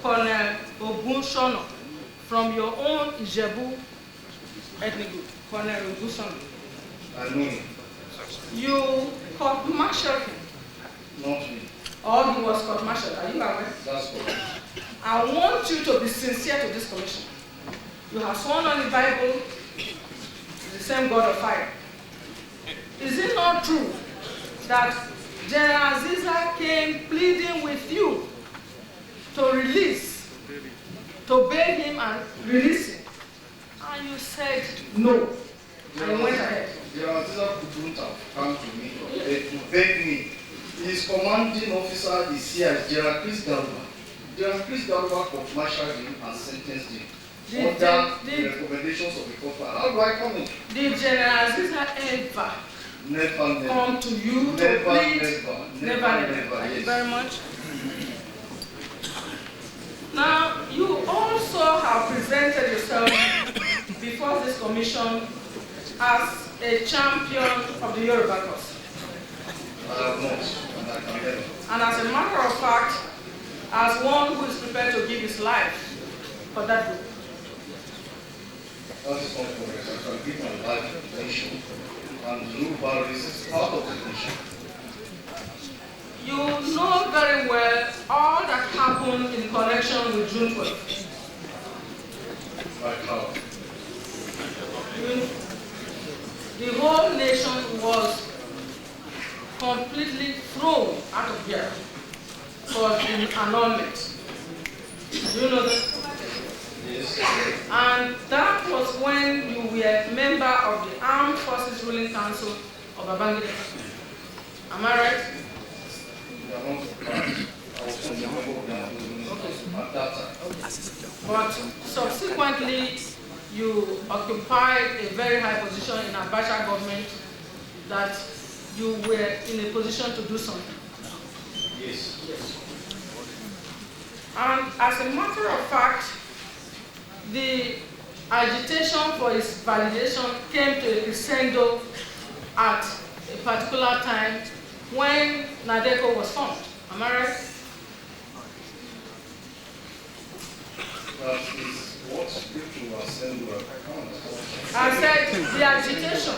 Colonel Ogunshono from your own Ijebu ethnic group, Colonel Ogunshono. I know him. You court-martialed him. Not me. Or he was court-martialed. Are you aware? That's correct. I want you to be sincere to this commission. You have sworn on the Bible, the same God of fire. Is it not true that General Ziza came pleading with you to release, to bail him and release him? And you said no. And you went ahead. General Ziza couldn't have come to me to beg me. His commanding officer is here, General Chris Galva. General Chris Galva court-martialed him and sentenced him under the recommendations of the court. How do I come in? Did General Ziza ever Never. come to you to plead? Never. Thank you very much. Now, you also have presented yourself before this commission as a champion of the Yoruba cause. I have not, and I can never. And as a matter of fact, as one who is prepared to give his life for that group. That is not correct. I can give my life to the nation, and Yoruba is part of the nation. You know very well all that happened in connection with June 12th. Like how? The whole nation was completely thrown out of gear for the annulment. Do you know that? Yes. And that was when you were a member of the Armed Forces Ruling Council of Babangida. Am I right? I was not a member of the at that time. But subsequently, you occupied a very high position in Abacha government that you were in a position to do something. Yes. And as a matter of fact, the agitation for its validation came to a crescendo at a particular time when NADECO was formed. Am I right? That is what people are saying to account. I said the agitation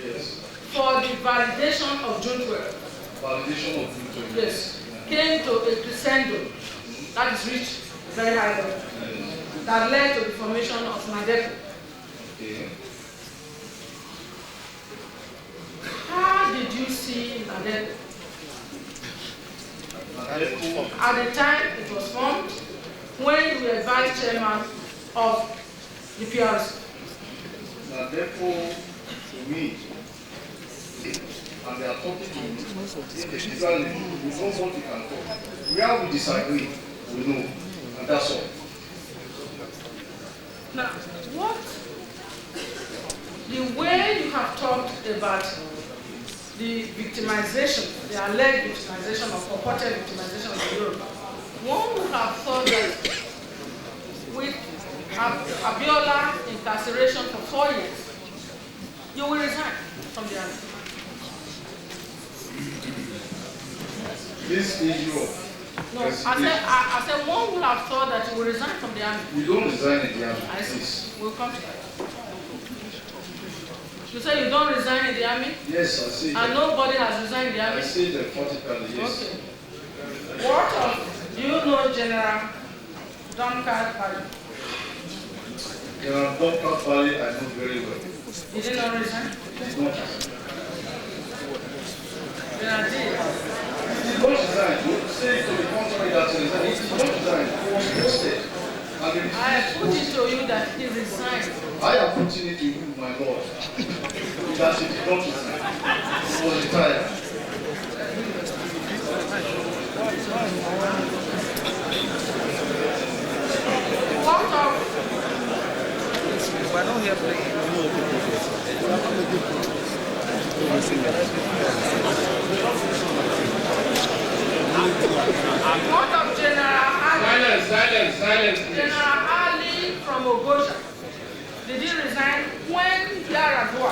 Yes. for the validation of June 12th. Validation of June 12th. Yes. Came to a crescendo that is reached very high level. Yes. That led to the formation of NADECO. Okay. How did you see NADECO? NADECO, At the time it was formed, when you were vice chairman of the PRC. NADECO, to me, and they are talking to me, individually, we know what we can talk. Where we disagree, we know, and that's all. Now, the way you have talked about the victimization, the alleged victimization or purported victimization of the Yoruba, one would have thought that with Abiola incarceration for 4 years, you will resign from the army. This issue of No, I said one would have thought that you will resign from the army. we don't resign in the army. I see. We'll come to that. You say you don't resign in the army? Yes, I see. And nobody has resigned in the army? I see the politically, yes. Okay. What of, do you know General Dunkard Valley? General Dr. Valley, I know very well. He did not resign? He's not resign. General Diya. He did not resign. Don't say to the contrary that he resigned. He did not resign. He was posted. And he I have put it to you that he resigned. I am putting it to you, my Lord, that he did not resign. He was retired. What of We're not here playing. What of General Ali? Silence. General Ali from Ogoja. Did he resign when Yaradua,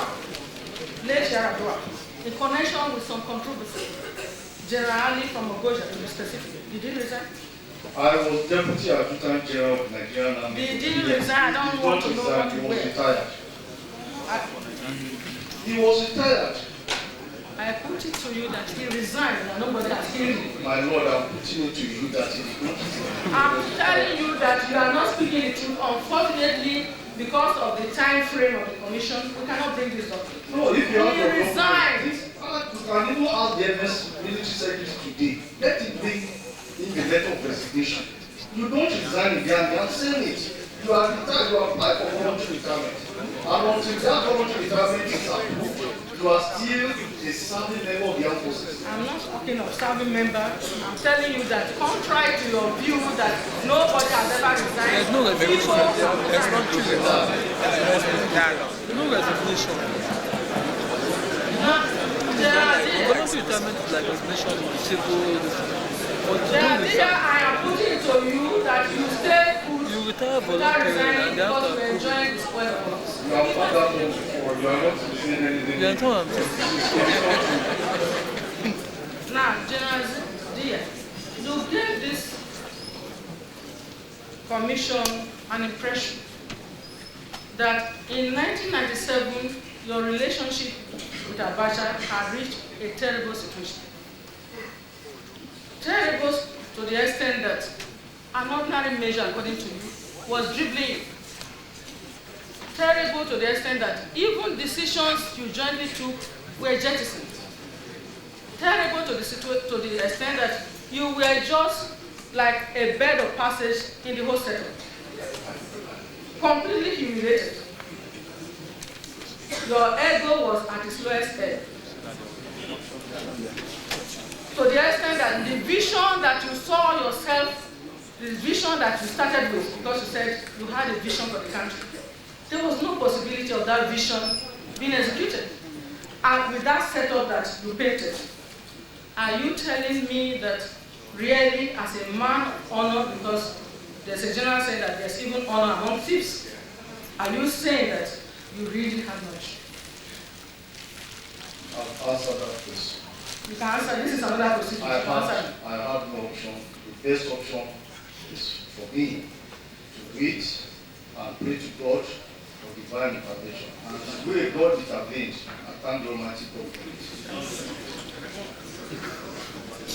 late Yaradua, in connection with some controversy? General Ali from Ogoja, to be specific. Did he resign? I was Deputy Adjutant General of Nigerian Army. Did you resign? I don't want to know what you He was were. retired. He was retired. I put it to you that he resigned and nobody has killed him. My Lord, I'm putting it to you that he did not resign. I'm telling you that you are not speaking the truth. Unfortunately, because of the time frame of the commission, we cannot bring this up. No, if you have He a resigned. you can even ask the MS military secretary today. Let him bring in the letter of resignation. You don't resign in the army. I'm saying it. You are retired. You apply for voluntary retirement. And until that voluntary retirement is approved, you are still a serving member of the armed forces. I'm not speaking of serving member. I'm telling you that contrary to your view that nobody has ever resigned. There's no resignation. There's not true. There's no resignation. Voluntary retirement is like resignation in civil. Diya, I am putting it to you that you stay put. You retire Without voluntarily resigning and they have because to we're approve. enjoying this weather. You have found that one before. You are not saying anything. You understand what I'm saying? Now, General Diya, you gave this commission an impression that in 1997 your relationship with Abacha had reached a terrible situation. Terrible to the extent that an ordinary measure, according to you, was dribbling. Terrible to the extent that even decisions you jointly took were jettisoned. Terrible to the extent that you were just like a bed of passage in the whole settlement. Completely humiliated. Your ego was at its lowest ebb. To the extent that the vision that you saw yourself, the vision that you started with, because you said you had a vision for the country, there was no possibility of that vision being executed. And with that setup that you painted, are you telling me that really, as a man of honor, because there's a general saying that there's even honor among thieves, are you saying that you really have no issue? I'll answer that question. You can answer. This is another procedure. I have no option. The best option is for me to wait and pray to God for divine intervention. And the way God intervened, I thank the Almighty God for it.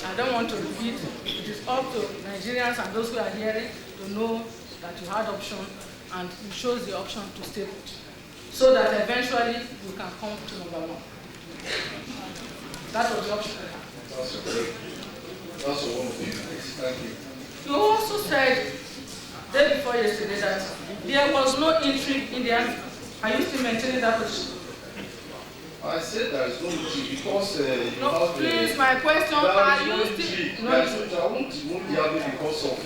I don't want to repeat. It is up to Nigerians and those who are hearing to know that you had option and you chose the option to stay put, so that eventually you can come to number one. That was the option. That's a wonderful thing. Thank you. You also said day before yesterday that there was no intrigue in the army. Are you still maintaining that position? I said there is no intrigue because No, please, my question, are you still? There is no, I won't move the army because of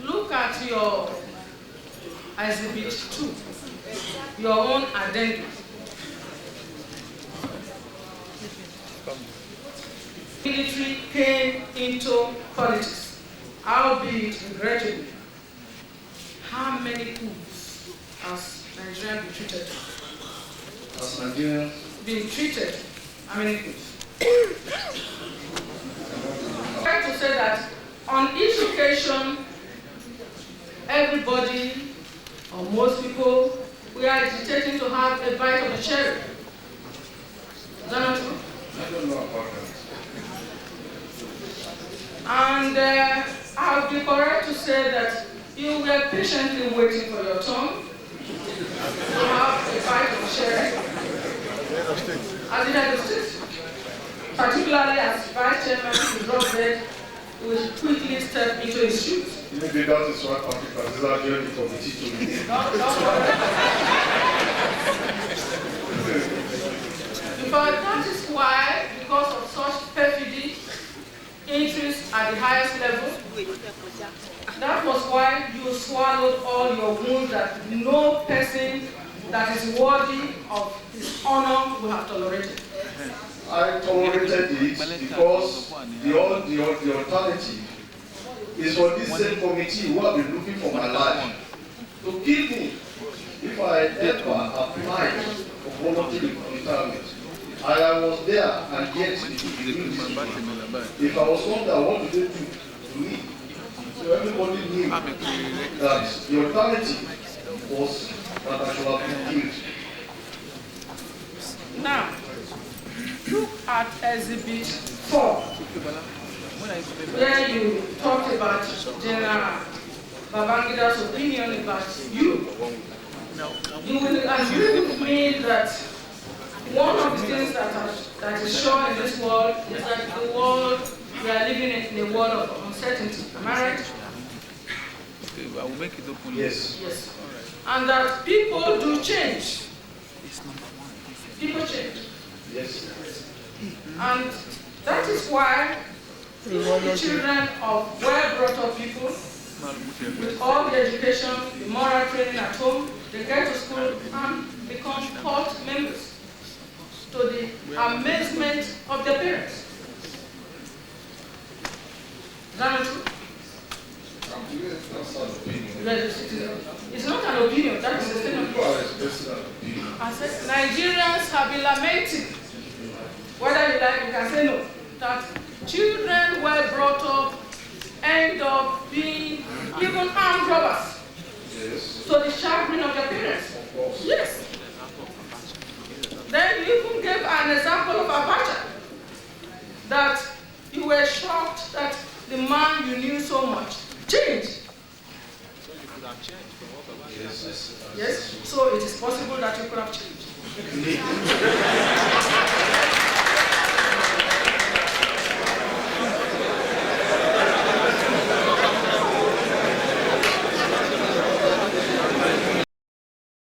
Look at your exhibit 2, your own addendum. Military came into politics, albeit regrettably. How many coups has Nigeria been treated? As Nigerians Being treated, how many coups? I like to say that on each occasion, everybody, or most people, we are agitating to have a bite of the cherry. Is that not true? I don't know about that. And I'll be correct to say that you were patiently waiting for your turn to have a bite of the cherry. As the head of state, particularly as vice chairman, you dropped dead, you will quickly step into his shoes. Maybe that is why Patrick is joining the committee to me. Don't worry. But that is why, because of such perfidy, interest at the highest level, that was why you swallowed all your wounds that no person that is worthy of his honor will have tolerated. I tolerated it because the alternative is for this same committee who have been looking for my life to kill me if I ever applied for voluntary retirement. And I was there, and yet, if I was told that, what do they do to me? So everybody knew that the alternative was that I should have been killed. Now, look at Exhibit 4, where you talked about General Babangida's opinion about you. You will agree with me that one of the things that is sure in this world is that we are living in a world of uncertainty. Am I right? Okay, I will make it open. Yes. Yes. And that people do change. People change. Yes. And that is why the children of well-brought-up people, with all the education, the moral training at home, they get to school and become cult members, to the amazement of their parents. Is that not true? It's not an opinion, that is a statement. I said, Nigerians have been lamenting, whether you like, you can say no, that children well brought up end up being even armed robbers. Yes. To the chagrin of their parents. Of course. Yes. Then you even gave an example of Abacha, that you were shocked that the man you knew so much changed. Yes. Yes. So it is possible that you could have changed.